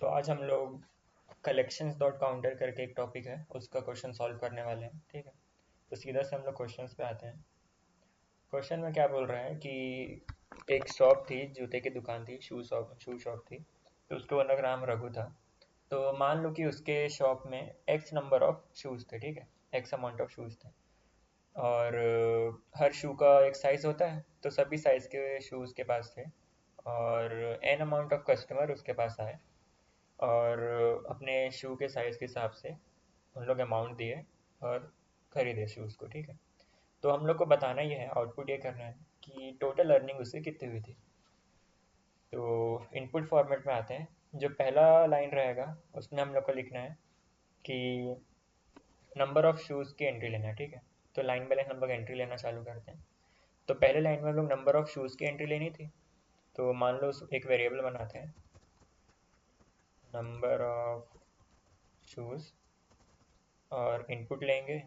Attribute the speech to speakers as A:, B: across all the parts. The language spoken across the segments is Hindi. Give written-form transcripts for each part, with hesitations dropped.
A: तो आज हम लोग कलेक्शंस डॉट काउंटर करके एक टॉपिक है उसका क्वेश्चन सॉल्व करने वाले हैं। ठीक है, तो सीधा से हम लोग क्वेश्चंस पे आते हैं। क्वेश्चन में क्या बोल रहा है कि एक शॉप थी, जूते की दुकान थी, शू शॉप थी। तो उसका ओनर का नाम रघु था। तो मान लो कि उसके शॉप में एक्स नंबर ऑफ शूज़ थे। ठीक है, एक्स अमाउंट ऑफ शूज़ थे। और हर शू का एक साइज़ होता है, तो सभी साइज़ के शूज़ के पास थे। और एन अमाउंट ऑफ कस्टमर उसके पास आए और अपने शू के साइज़ के हिसाब से उन लोग अमाउंट दिए और खरीदे शूज़ को। ठीक है, तो हम लोग को बताना ये है, आउटपुट ये करना है कि टोटल अर्निंग उससे कितनी हुई थी। तो इनपुट फॉर्मेट में आते हैं। जो पहला लाइन रहेगा उसमें हम लोग को लिखना है कि नंबर ऑफ़ शूज़ की एंट्री लेना है। ठीक है, तो लाइन बाय लाइन हम लोग एंट्री लेना चालू करते हैं। तो पहले लाइन में हम लोग नंबर ऑफ़ शूज़ की एंट्री लेनी थी। तो मान लो एक वेरिएबल बनाते हैं, नंबर ऑफ़ शूज़, और इनपुट लेंगे।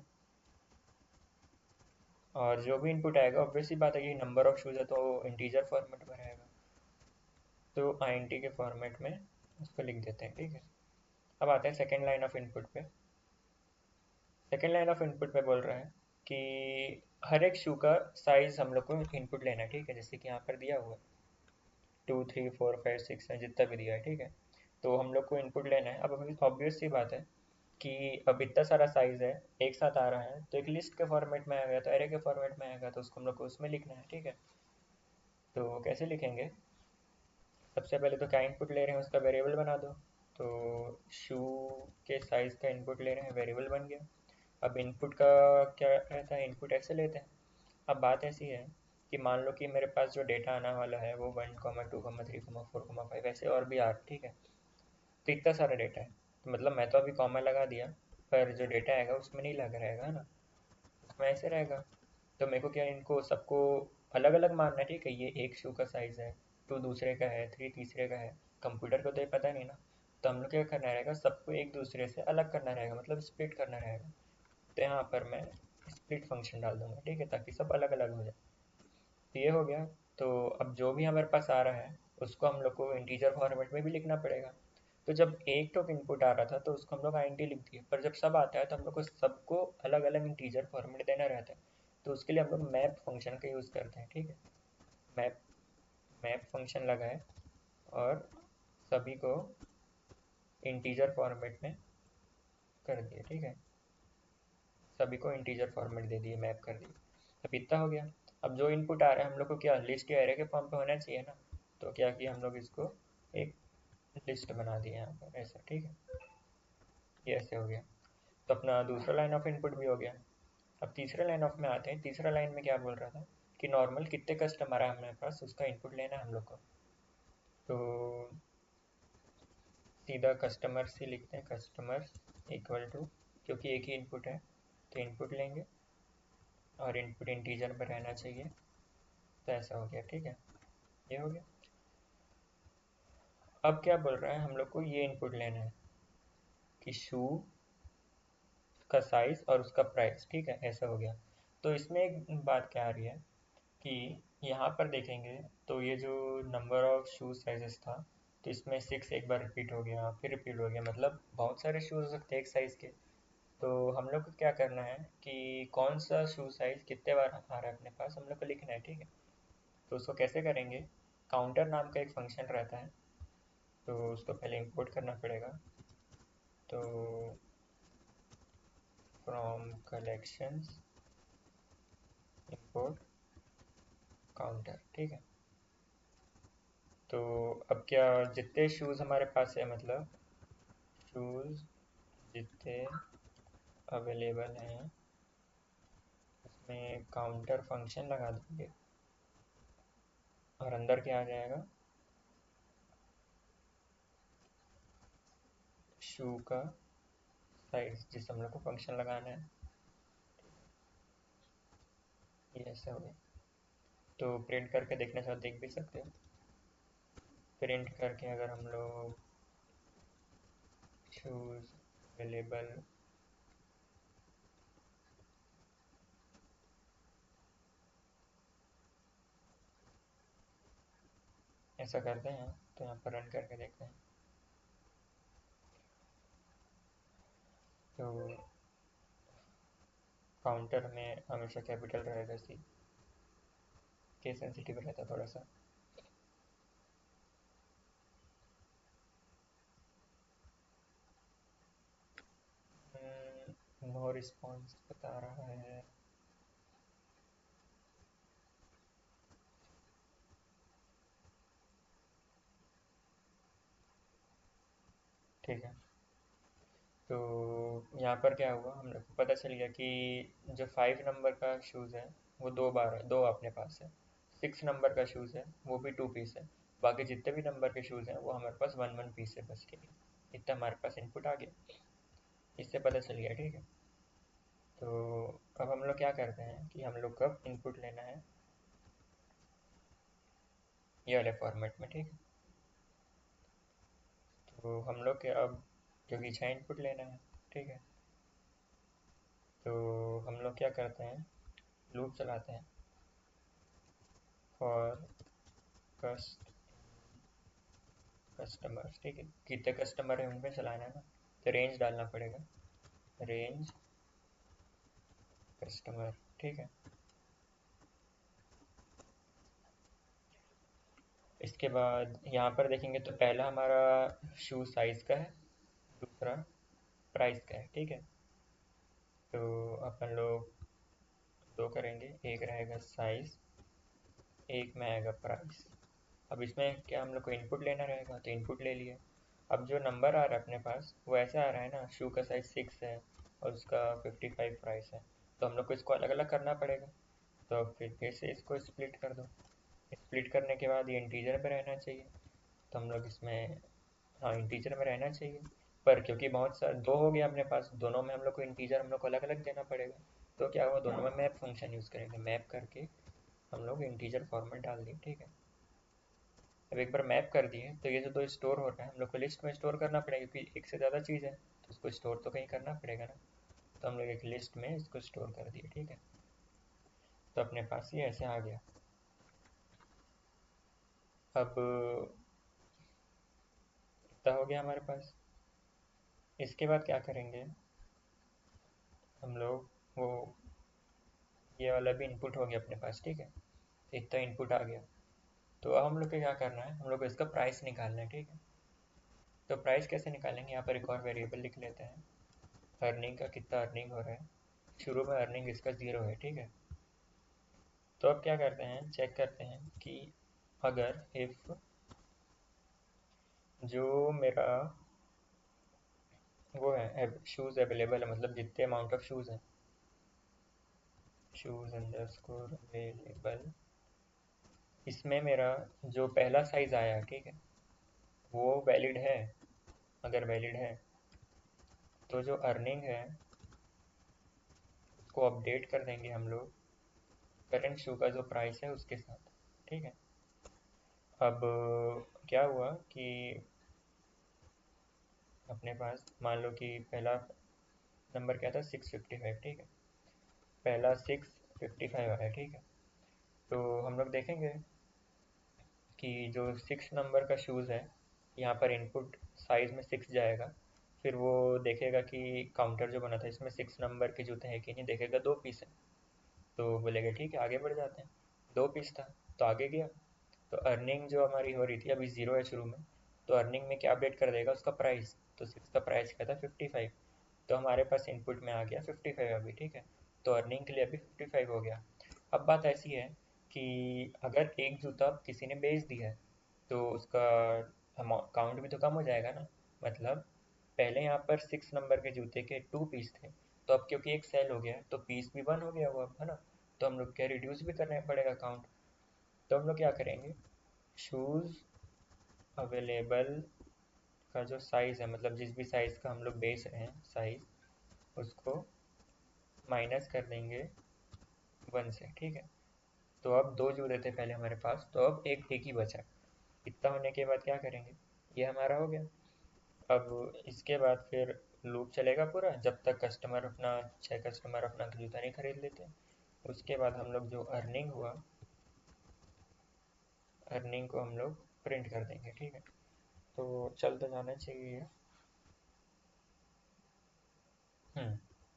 A: और जो भी इनपुट आएगा ऑब्वियस सी बात है कि नंबर ऑफ शूज़ है तो इंटीजर फॉर्मेट में रहेगा, तो आईएनटी के फॉर्मेट में उसको लिख देते हैं। ठीक है, अब आते हैं सेकेंड लाइन ऑफ इनपुट पे। सेकेंड लाइन ऑफ इनपुट पे बोल रहा है कि हर एक शू का साइज़ हम लोग को इनपुट लेना है। ठीक है, जैसे कि यहाँ पर दिया हुआ है 2 3 4 5 6 है, जितना भी दिया है। ठीक है, तो हम लोग को इनपुट लेना है। अब ऑब्वियस सी बात है कि अब इतना सारा साइज़ है, एक साथ आ रहा है, तो एक लिस्ट के फॉर्मेट में आएगा, तो एरे के फॉर्मेट में आएगा, तो उसको हम लोग को उसमें लिखना है। ठीक है, तो कैसे लिखेंगे? सबसे पहले तो क्या इनपुट ले रहे हैं उसका वेरिएबल बना दो। तो शू के साइज़ का इनपुट ले रहे हैं, वेरिएबल बन गया। अब इनपुट का क्या रहता है, इनपुट ऐसे लेते हैं। अब बात ऐसी है कि मान लो कि मेरे पास जो डेटा आने वाला है वो 1 2 3 4 5 ऐसे और भी ठीक है। तो इतना सारा डेटा है, तो मतलब मैं तो अभी कॉमा लगा दिया, पर जो डेटा आएगा उसमें नहीं लग रहेगा ना, उसमें ऐसे रहेगा। तो मेरे को क्या, इनको सबको अलग अलग मानना है। ठीक है, ये एक शू का साइज़ है, टू दूसरे का है, थ्री तीसरे का है। कंप्यूटर को तो ये पता नहीं ना, तो हम लोग क्या करना रहेगा, सबको एक दूसरे से अलग करना रहेगा, मतलब स्प्लिट करना रहेगा। तो यहाँ पर मैं स्प्लिट फंक्शन डाल दूंगा। ठीक है, ताकि सब अलग अलग हो जाए। तो ये हो गया। तो अब जो भी हमारे पास आ रहा है उसको हम लोग को इंटीजर फॉर्मेट में भी लिखना पड़ेगा। तो जब एक टोक इनपुट आ रहा था तो उसको हम लोग आईएनटी लिख दिए, पर जब सब आता है तो हम लोग को सबको अलग अलग इंटीजर फॉर्मेट देना रहता है। तो उसके लिए हम लोग मैप फंक्शन का यूज़ करते हैं। ठीक है, मैप मैप फंक्शन लगाए और सभी को इंटीजर फॉर्मेट में कर दिए। ठीक है, सभी को इंटीजर फॉर्मेट दे दिए, मैप कर दिए। अब इतना हो गया। अब जो इनपुट आ रहा है हम लोग को क्या, लिस्ट या एरे के फॉर्म पे होना चाहिए ना। तो क्या किया हम लोग, इसको एक लिस्ट बना दिया यहाँ पर ऐसा। ठीक है, ये ऐसे हो गया। तो अपना दूसरा लाइन ऑफ इनपुट भी हो गया। अब तीसरे लाइन ऑफ में आते हैं। तीसरा लाइन में क्या बोल रहा था कि नॉर्मल कितने कस्टमर है हमारे पास, उसका इनपुट लेना है हम लोग को। तो सीधा कस्टमर से लिखते हैं, कस्टमर इक्वल टू, क्योंकि एक ही इनपुट है तो इनपुट लेंगे और इनपुट इंटीजर में रहना चाहिए। तो ऐसा हो गया। ठीक है, ये हो गया। अब क्या बोल रहा है, हम लोग को ये इनपुट लेना है कि शू का साइज़ और उसका प्राइस। ठीक है, ऐसा हो गया। तो इसमें एक बात क्या आ रही है कि यहाँ पर देखेंगे तो ये जो नंबर ऑफ शूज़ साइजेस था, तो इसमें 6 एक बार रिपीट हो गया, फिर रिपीट हो गया, मतलब बहुत सारे शूज़ हो सकते हैं एक साइज़ के। तो हम लोग को क्या करना है कि कौन सा शू साइज़ कितने बार आ रहा है अपने पास, हम लोग को लिखना है। ठीक है, तो उसको कैसे करेंगे, काउंटर नाम का एक फंक्शन रहता है, तो उसको पहले इंपोर्ट करना पड़ेगा। तो फ्रॉम कलेक्शंस इंपोर्ट काउंटर। ठीक है, तो अब क्या, जितने शूज़ हमारे पास है, मतलब शूज़ जितने अवेलेबल हैं उसमें काउंटर फंक्शन लगा देंगे और अंदर क्या आ जाएगा, शू का साइज जिस हम लोग को फंक्शन लगाना है। ये ऐसा हो गया। तो प्रिंट करके देखना चाहो देख भी सकते हो। प्रिंट करके अगर हम लोग शूज़ अवेलेबल ऐसा करते हैं, तो यहाँ पर रन करके देखते हैं। तो काउंटर में हमेशा कैपिटल रहेगा सी, केस सेंसिटिव रहता है थोड़ा सा। नो रिस्पॉन्स बता रहा है। ठीक है, तो यहाँ पर क्या हुआ, हम लोग को पता चल गया कि जो 5 नंबर का शूज़ है वो 2 बार है, दो अपने पास है। 6 नंबर का शूज़ है वो भी 2 पीस है। बाकी जितने भी नंबर के शूज़ हैं वो हमारे पास 1 1 पीस है बस, ठीक है। इतना हमारे पास इनपुट आ गया, इससे पता चल गया, ठीक है। तो अब हम लोग क्या करते हैं कि हम लोग कब इनपुट लेना है, ये वाले फॉर्मेट में, ठीक है। तो हम लोग के अब जो पीछा इनपुट लेना है, ठीक है। तो हम लोग क्या करते हैं, लूप चलाते हैं फॉर कस्टमर्स, ठीक है। कितने कस्टमर है उनमें चलाना है ना, तो रेंज डालना पड़ेगा, रेंज कस्टमर, ठीक है। इसके बाद यहाँ पर देखेंगे तो पहला हमारा शू साइज़ का है, दूसरा प्राइस का है, ठीक है। तो अपन लोग दो करेंगे, एक रहेगा साइज़, एक में आएगा प्राइस। अब इसमें क्या हम लोग को इनपुट लेना रहेगा, तो इनपुट ले लिए। अब जो नंबर आ रहा है अपने पास वो ऐसा आ रहा है ना, शू का साइज़ 6 है और उसका 55 प्राइस है, तो हम लोग को इसको अलग अलग करना पड़ेगा। तो फिर से इसको स्प्लिट कर दो। स्प्लिट करने के बाद ये इंटीजर में रहना चाहिए, तो हम लोग इसमें, हाँ इंटीजर में रहना चाहिए। पर क्योंकि बहुत सारे दो हो गया अपने पास, दोनों में हम लोग को इंटीजर हम लोग को अलग अलग देना पड़ेगा। तो क्या हुआ, दोनों में मैप फंक्शन यूज़ करेंगे, मैप करके हम लोग इंटीजर फॉर्मेट डाल दिए, ठीक है। अब एक बार मैप कर दिए तो ये जो दो स्टोर हो रहा है हम लोग को लिस्ट में स्टोर करना पड़ेगा, क्योंकि एक से ज़्यादा चीज़ है तो उसको स्टोर तो कहीं करना पड़ेगा ना। तो हम लोग एक लिस्ट में इसको स्टोर कर दिए, ठीक है। तो अपने पास ये ऐसे आ गया। अब इतना हो गया हमारे पास। इसके बाद क्या करेंगे हम लोग, वो ये वाला भी इनपुट हो गया अपने पास, ठीक है। इतना इनपुट आ गया। तो अब हम लोग को क्या करना है, हम लोग को इसका प्राइस निकालना है, ठीक है। तो प्राइस कैसे निकालेंगे, यहाँ पर एक और वेरिएबल लिख लेते हैं, अर्निंग का कितना अर्निंग हो रहा है। शुरू में अर्निंग इसका 0 है, ठीक है। तो अब क्या करते हैं, चेक करते हैं कि अगर इफ़ जो मेरा वो है शूज़ अवेलेबल है, मतलब जितने अमाउंट ऑफ शूज़ हैं, शूज़ अंडर स्कोर अवेलेबल, इसमें मेरा जो पहला साइज़ आया, ठीक है, वो वैलिड है। अगर वैलिड है तो जो अर्निंग है उसको अपडेट कर देंगे हम लोग करंट शू का जो प्राइस है उसके साथ, ठीक है। अब क्या हुआ कि अपने पास मान लो कि पहला नंबर क्या था, 655, ठीक है। पहला 655 आया, ठीक है। तो हम लोग देखेंगे कि जो 6 नंबर का शूज़ है, यहाँ पर इनपुट साइज़ में 6 जाएगा। फिर वो देखेगा कि काउंटर जो बना था इसमें 6 नंबर के जूते हैं कि नहीं, देखेगा 2 पीस है, तो बोलेगा ठीक है आगे बढ़ जाते हैं। 2 पीस था तो आगे गया। तो अर्निंग जो हमारी हो रही थी अभी 0 है शुरू में, तो अर्निंग में क्या अपडेट कर देगा, उसका प्राइस। तो 6 का प्राइस क्या था, 55। तो हमारे पास इनपुट में आ गया 55 अभी, ठीक है। तो अर्निंग के लिए अभी 55 हो गया। अब बात ऐसी है कि अगर एक जूता किसी ने बेच दिया है तो उसका काउंट भी तो कम हो जाएगा ना। मतलब पहले यहाँ पर 6 नंबर के जूते के 2 पीस थे, तो अब क्योंकि एक सेल हो गया है तो पीस भी 1 हो गया हुआ है ना। तो हम लोग क्या रिड्यूस भी करना पड़ेगा काउंट। तो हम लोग क्या करेंगे, शूज़ अवेलेबल का जो साइज़ है, मतलब जिस भी साइज़ का हम लोग बेच रहे हैं साइज़, उसको माइनस कर देंगे 1 से, ठीक है। तो अब दो जूते थे पहले हमारे पास, तो अब एक एक ही बचा। इतना होने के बाद क्या करेंगे, ये हमारा हो गया। अब इसके बाद फिर लूप चलेगा पूरा जब तक कस्टमर अपना 6 कस्टमर अपना जूता नहीं खरीद लेते। उसके बाद हम लोग जो अर्निंग हुआ, अर्निंग को हम लोग प्रिंट कर देंगे, ठीक है। तो चलते जाना चाहिए।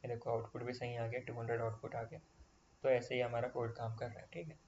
A: देखो आउटपुट भी सही आ गया, 200 आउटपुट आ गया। तो ऐसे ही हमारा कोड काम कर रहा है, ठीक है।